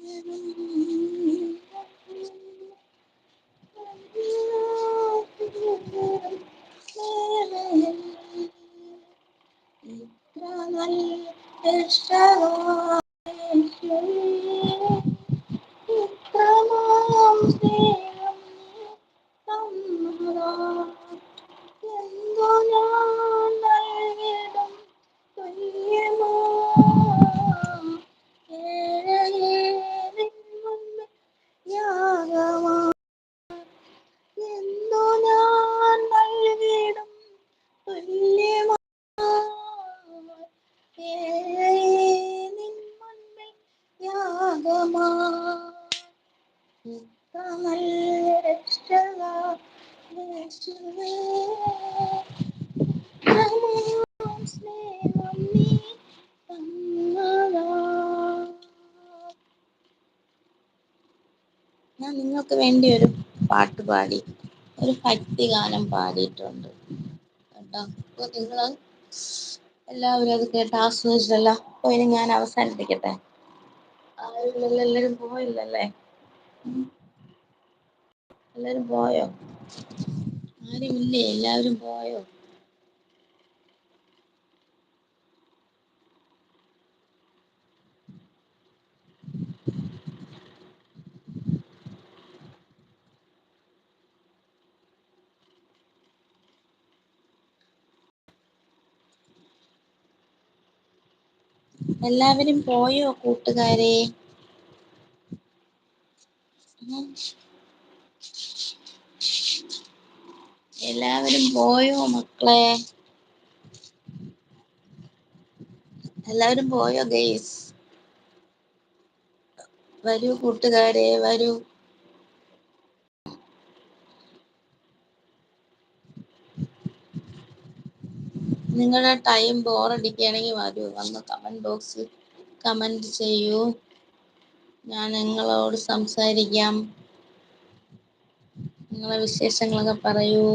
ഇത്ര നല്ല ഇഷ്ടമാ ഇത്രമാം സ്നേഹം തന്നതാ എന്തോ ഞാൻ നൽകിടും തുല്യമാ ഏഴയേ നിൻ മുൻപിൽ യാഗമാ എന്തോ ഞാൻ നൽകിടും തുല്യമാ ഏഴയേ നിൻ മുൻപിൽ യാഗമാ ഇത്ര നല്ല രക്ഷക യേശുവേ ഇത്രമാം സ്നേഹം നീ തന്നതാ. ഞാൻ നിങ്ങൾക്ക് വേണ്ടി ഒരു പാട്ട് പാടി, ഒരു ഭക്തിഗാനം പാടിയിട്ടുണ്ട് കേട്ടോ. അപ്പോൾ നിങ്ങൾ എല്ലാവരും അത് കേട്ട് ആസ്വദിച്ചല്ല. അപ്പോൾ ഇനി ഞാൻ അവസാനിപ്പിക്കട്ടെ. ആരുമില്ലല്ലോ, എല്ലാവരും പോയില്ലല്ലേ? എല്ലാവരും പോയോ? ആരുമില്ലേ? എല്ലാവരും പോയോ? എല്ലാവരും പോയോ കൂട്ടുകാരെ? എല്ലാവരും പോയോ മക്കളെ? എല്ലാവരും പോയോ ഗെയ്സ്? വരൂ കൂട്ടുകാരെ, വരൂ. നിങ്ങളുടെ ടൈം ബോറടിക്കുകയാണെങ്കിൽ വരൂ, വന്ന് കമന്റ് ബോക്സിൽ കമന്റ് ചെയ്യൂ. ഞാൻ നിങ്ങളോട് സംസാരിക്കാം. നിങ്ങളെ വിശേഷങ്ങളൊക്കെ പറയൂ.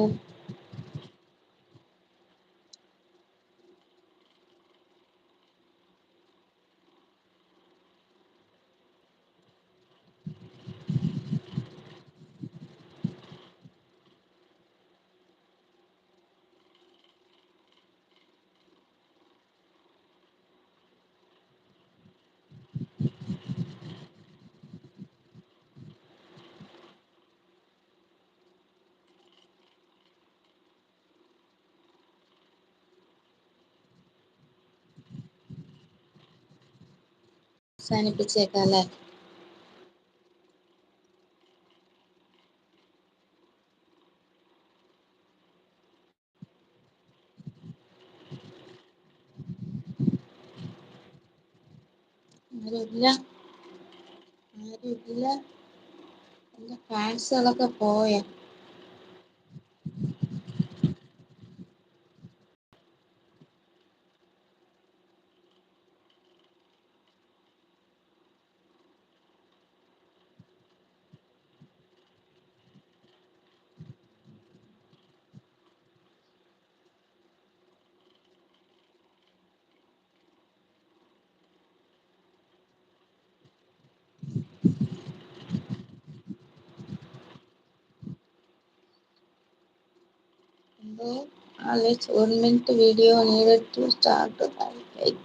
അവസാനിപ്പിച്ചേക്കാം അല്ലേ? ആരുമില്ല, ആരുമില്ല. എന്റെ ഫാൻസുകളൊക്കെ പോയ. എന്തോ Alex, 1 minute video needed to start the highlight.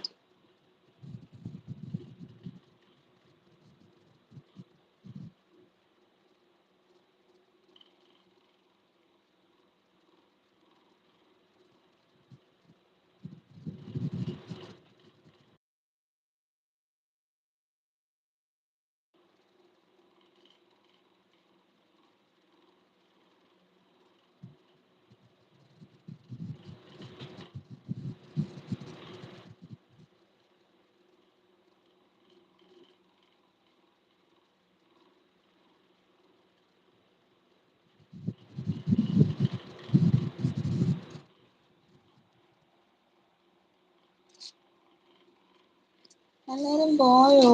എല്ലാവരും പോയോ?